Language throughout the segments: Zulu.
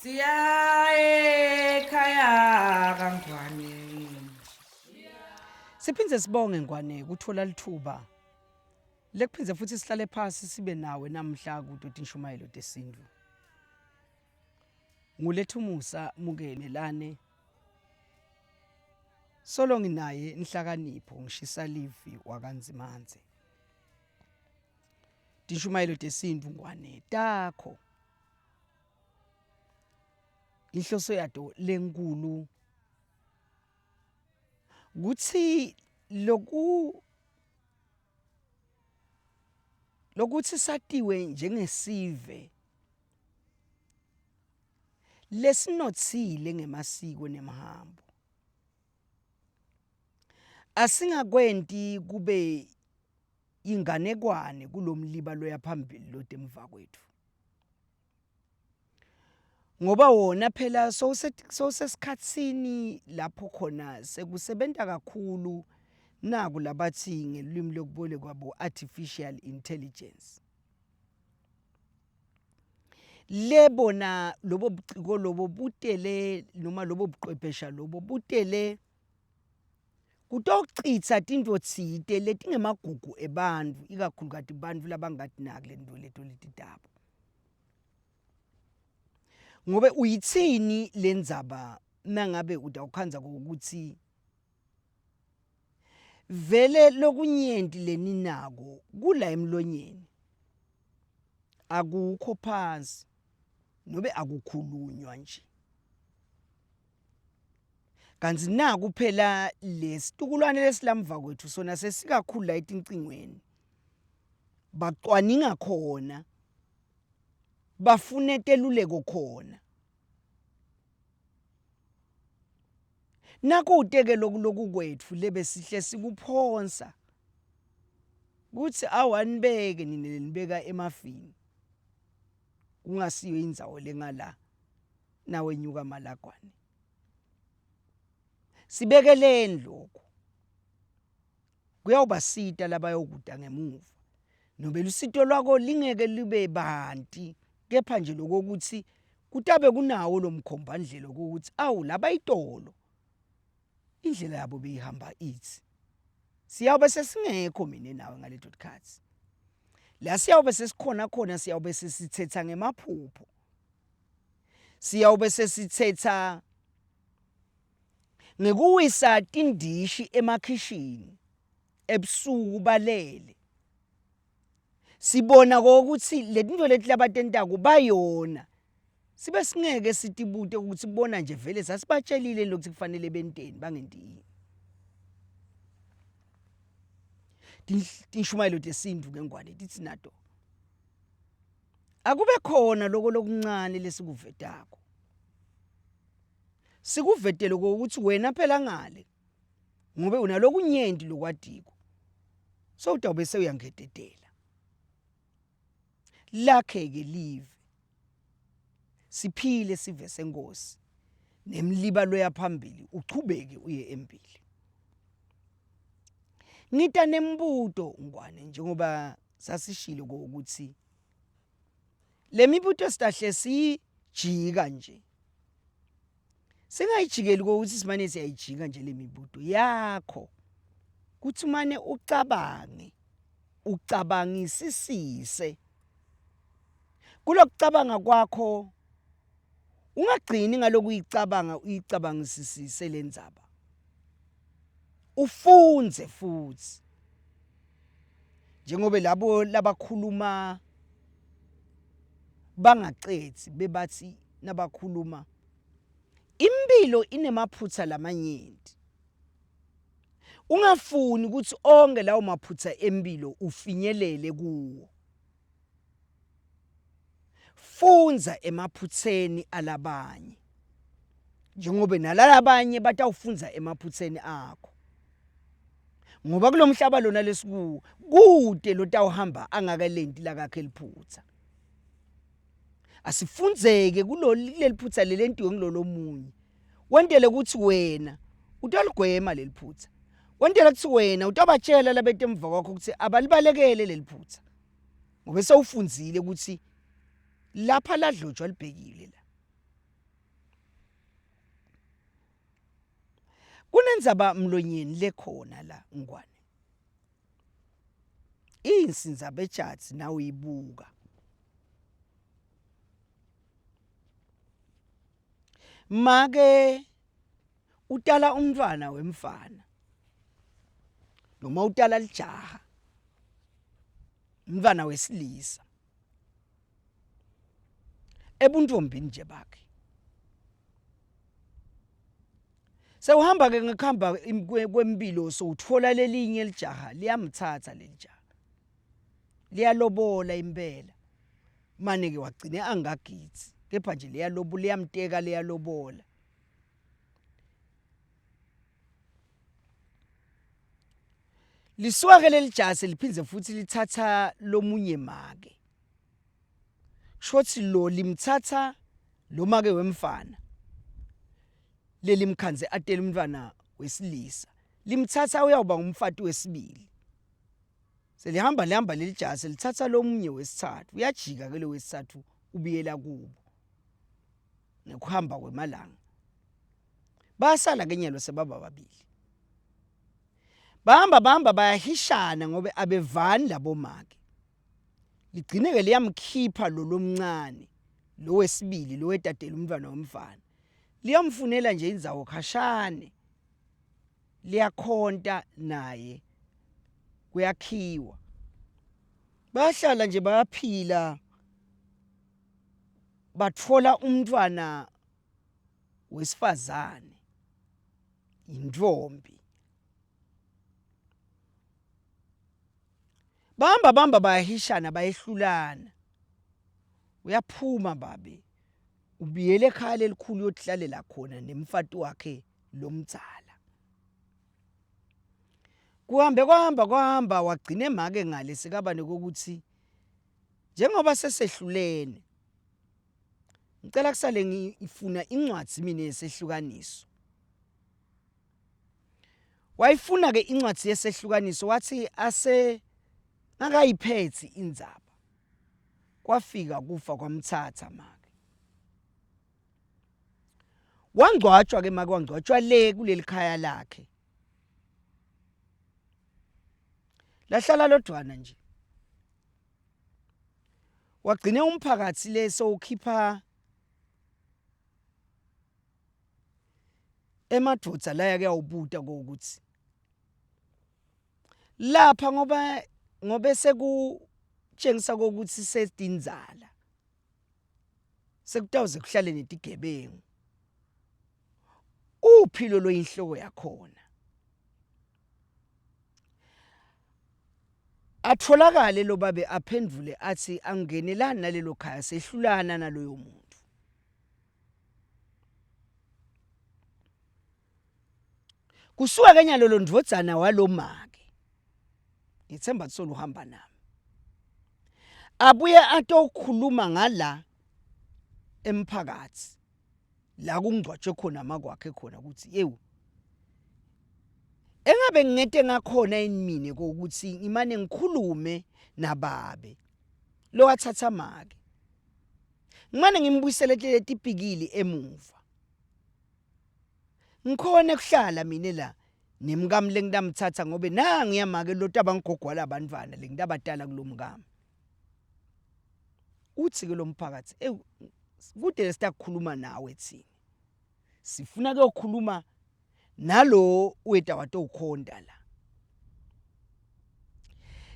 Siya ekhaya kaNgwane. Siphinze sibonge Ngwane kuthola lithuba lekuphinze futhi sihlale phansi sibe nawe namhla kuDoti Nshumayelo Tesindlu. Ngulethu Musa Mukemelane solo nginaye inhlakanipho ngishisa livi wakanzimanze. Tishumayelo Tesindlu Ngwane takho inhloso yato lenkulu kuthi lokuthi satiwe njengesive lesinotsile ngemasiko nemahambo. Asingakwenti kube inganekwane kulomliba loyaphambili lotemva kwethu. Ngoba wona phela sosesikhatsini lapho khona sekusebenta kakhulu naku labathi ngelimi lokubole kwabo artificial intelligence. Lebona lobo buciko lobo butele noma lobo buqwephesha lobo butele kutocitsa tintfo tsite letingemagugu ebantfu ikakhulukazi bantfu labangatinaki lento letitabo. Ngobe uyitsini lendzaba nangabe utawukhandza ukuthi vele lokunyenti leninako kula emlonyeni akukho phansi nobe akukhulunywa nje. Kanti naku phela lesitukulwane lesilamva kwethu sona sesikakhulu la etincingweni bacwaninga khona bafune teluleko khona. Nakute-ke loku kwethu lebe sihle sikuphonsa kuthi awanibeke nina lenibeka emafini kungasiyo indzawo lengala nawe nyuka Malagwane. Sibekeleni lokho kuyawubasita labayokuda ngemuva nobe lusito lwako lingeke libe banti kepha nje lokuthi kutabe kunawo lomkhombandlela ukuthi awu labayitolo indlela yabo beyihamba ithi siyawube sesingekho mina nawe ngaleto tikhathi la siyawube sesikhona khona siyawube sesithetha ngemaphupho siyawube sesithetha ngekuwisa tindishi emakhishini ebusuku balele sibona ukuthi letinto leti labatentako bayona sibe singeke sitibute ukuthi kubona nje vele sasibatshelile lokuthi kufanele benteni bangentini. Tishumayelo Tesindlu keNgwane tithi nato akube khona lokho lokuncane lesikuvetako sikuvetele ukuthi wena phela ngale ngobe unalokunyenti lokwatiko so utawube sewuyangetetela lakhe-ke live siphile sive senkosi nemliba loyaphambili uchubeke uye embili. Ngita nembuto Ngwane njengoba sasishilo ukuthi lemibuto sitahle sijika nje singayijikeli ukuthi simane siyayijika nje lemibuto yakho kuthi mane ucabangisisise kulokucabanga kwakho ungagcini uyicabangisisise lendzaba ufunze futhi njengoba labo labakhuluma bangaqedzi bebathi nabakhuluma impilo inemaphutsa lamanyenti ungafuni ukuthi onke lawo maphutsa empilo ufinyelele kuwo. Funza emaphutseni alabanye njengoba nalalabanye batawufunza emaphutseni akho ngoba kulomhlaba lona lesikuwo kude lotawuhamba angakalenti lakakhe liphutsa. Asifundzeke kuleliphutsa lelentiwe ngilolomunye wentele ukuthi wena utaligwema leliphutsa wentele ukuthi wena utabatshela labetemva kwakho ukuthi abalibalekele leliphutsa ngoba sewufundzile ukuthi lapha ladlotshwa libhekile la Indzaba mlonyeni lekhona la ngwane. Insinza bethatsi nawe uyibuka. Make utala umntwana wemfana. Noma utala lijaha. Umntwana wesilisa. Ebuntombini nje bakhe. Sewuhamba ke ngekhamba kwempilo so uthola lelinye lijaha liyamthatha lelijaha. Liyalobola impela. Mane ke wagcine angagitsi. Kepha nje liyalobola liyamteka liyalobola. Lisuka ke lelijaha seliphinze futhi lithatha lomunye make. Shothi lo limthatha lo make wemfana. Lelimkhanze atela umntwana wesilisa. Limthatha uyawuba ngumfati wesibili. Selihamba lelijaha selithatha lomunye wesithathu. Uyajika ke lo wesithathu ubiyela kubo. Nekuhamba kwemalanga. Basala ke nyalo sebaba babili. Bahamba bayahishana ngoba abevani labo make. Ligcine ke liyamkhipha lo lomncane, lo wesibili, lo wetatela umntwana womfana. Liyamfunela nje indzawo khashane. Liyakhonta naye. Kuyakhiwa. Bahlala nje bayaphila. Batfola umntwana wesifazane. Intfombi. Bahamba bayahishana bayehlulana. Uyaphuma babe. Ubiyele ekhaya lelikhulu yohlalela khona nemfati wakhe lomdzala. Kuhamba wagcine make ngale sekaba nokuthi njengoba sesehlulene ngicela kusale ngifuna incwadi mina yesehlukaniso. Wayifuna ke incwadi yesehlukaniso wathi ngakayiphethi indzaba. Kwafika kufa kwamthatha make. Wangcwatshwa ke make wangcwatshwa le kuleli khaya lakhe. Lahlala lodwana nje. Wagcine umphakathi leso ukhipha emadvodza la yake awubuta ukuthi lapha ngobe sekutshengisa ukuthi setindzala. Sekutawuze kuhlale netigebengu. Uphilo loyinhloko yakhona. Atholakale lo babe aphendvule athi angenelani nalelo khaya sehlulana naloyo muntu. Kusuka ke nyalo lo ndvodzana walomake. Ngithemba tsolo uhamba nami. Abuye atokhuluma ngala emphakathi. La kungcwatshwe khona makwakhe khona ukuthi yewu engabe ngete ngakhona emini ukuthi ngimane ngikhulume nababe lo wathatha make ngimane ngimbuyisele letipikili emuva ngikhona kuhlala mina la nemkami lengidamthatha ngobe nangi yamake lo tabangigogwala abantwana lengidabadala kulomkami uthi ke lo mphakathi kude sitakukhuluma nawe thina sifuna kuyokhuluma nalo weta watokhonda la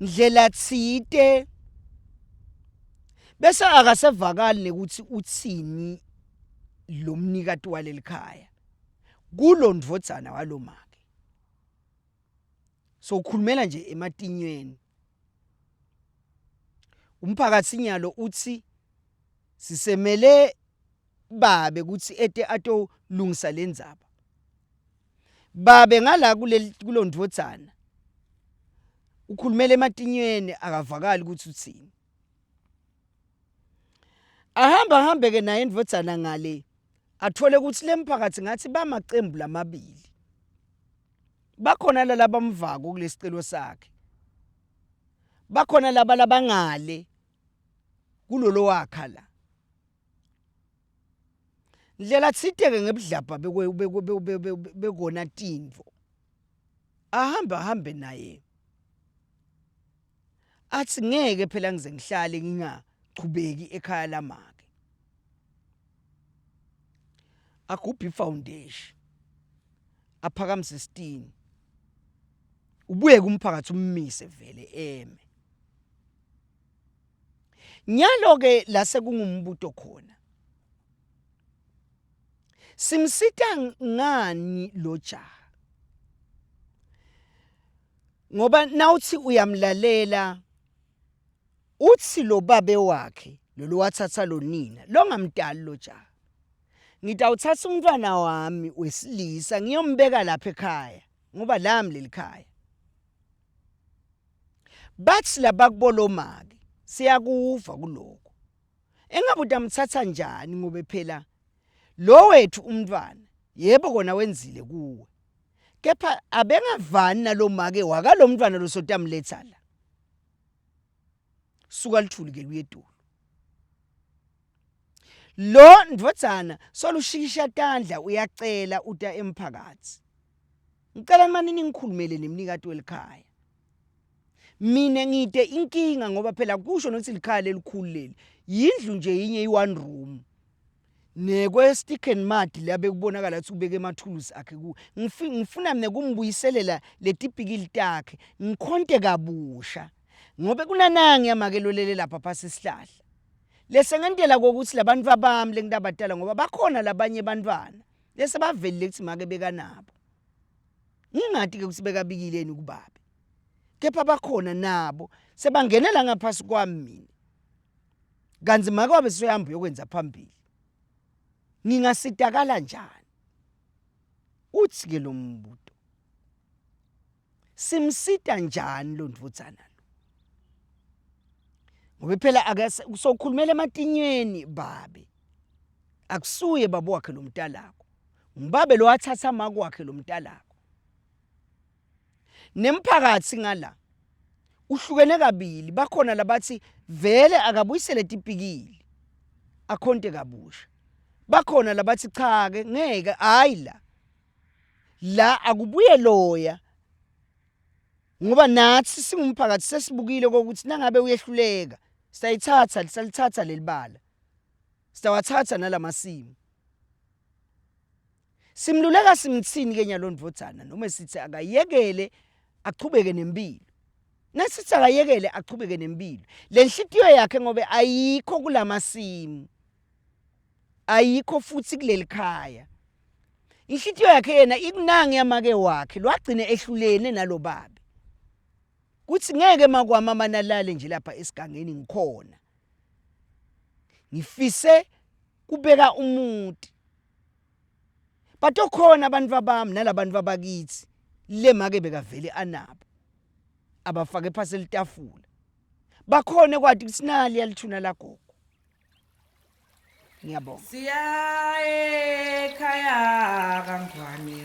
ndlela tsite bese akasevakali nekuthi utsini lo mnikati walelikhaya kulo ndvodzana walomake so ukhulumela nje ematinyweni umphakathi nyalo uthi sisemele babe kuthi ete atolungisa lendzaba babe ngala kulo ndvodzana ukhulumela ematinyweni akavakali ukuthi uthini ahambe ke naye indvodzana ngale athole ukuthi lemphakathi ngathi bamaqembu lamabili bakhona labamvako kulesicelo sakhe bakhona labangale kulolo wakha la ndlela tsiteke ngebudlapha bekona tintfo ahambe naye athi ngeke phela ngize ngihlale ngingachubeki ekhaya lamake agubha ifoundation aphakamise isitini ubuye kumphakathi ummise vele eme nyalo ke lase kungumbuto khona simsita ngani lo jaha ngoba nawuthi uyamlalela uthi lo babe wakhe lo wathatha lo nina lo ngamdali lo jaha ngitawuthatha umntwana wami wesilisa ngiyombeka lapha ekhaya ngoba lami lelikhaya bathi labakubolomake siyakuva kuloko engabe utamthatha njani ngobe phela lo wethu umntwana yebo kona wenzile kuwe kepha abengavani nalomake wakalomntwana losotamletha la suka lithuli ke luyedulu lo ndvodzana solushikisha tandla uyacela uta emphakathi ngicela manje ningikhulumele nemnikati welikhaya mina ngide inkinga ngoba phela kusho nokuthi likhaya lelikhulu leli yindlu nje yinye i1 room nekwe stick and mud labe kubonakala ukuthi ubeke emathulusi akhe ku ngifuna mina kumbuyiselela letipikili takhe ngikhonte kabusha ngobe kunanangi yamakelolele lapha phasi isihlahla lese ngentela kokuthi labantu abami lengidabadala ngoba bakhona labanye bantwana lese bavelile ukuthi make beka nabo ngingati ke ukuthi bekabikileni kubabe kepha bakhona nabo sebangenela ngaphasi kwami mina kanzi make wabe soyamba uyokwenza phambili ngingasitakala njani uthi ke lo mbuto simsita njani lo ndvodzana lo ngoba phela akusokhulumela ematinyeni babe akusuye babo wakhe lo mntalakho ngibabe lo wathatha amako wakhe lo mntalakho nemphakathi ngala uhlukene kabili bakhona labathi vele akabuyisele tipikili akhonte kabusha bakhona labathi cha ke ngeke hayi la akubuye loya ngoba nathi singumphakathi sesibukile ukuthi nangabe uyehluleka salithatha lelibala sitawathatha nalamasimo simluleka simthini ke nyalo ndvodzana noma sithi akayekele achubeke nempilo nasithi akayekele achubeke nempilo lenhlitiyo yakhe ngobe ayikho kulamasimo ayikho futhi kuleli khaya inhlitiyo yakhe yena ikunangi yamake wakhe lwagcine ehlulene nalobabe kuthi ngeke makwama manalale nje lapha esigangeni ngikhona ngifise kubeka umuti batokhona abantu babami nalabantu babakithi lemake bekavele anabo abafake phasi litafula bakhona kwathi ukuthi nali yalithuna lagogo ngiyabonga siya ekhaya kaNgwane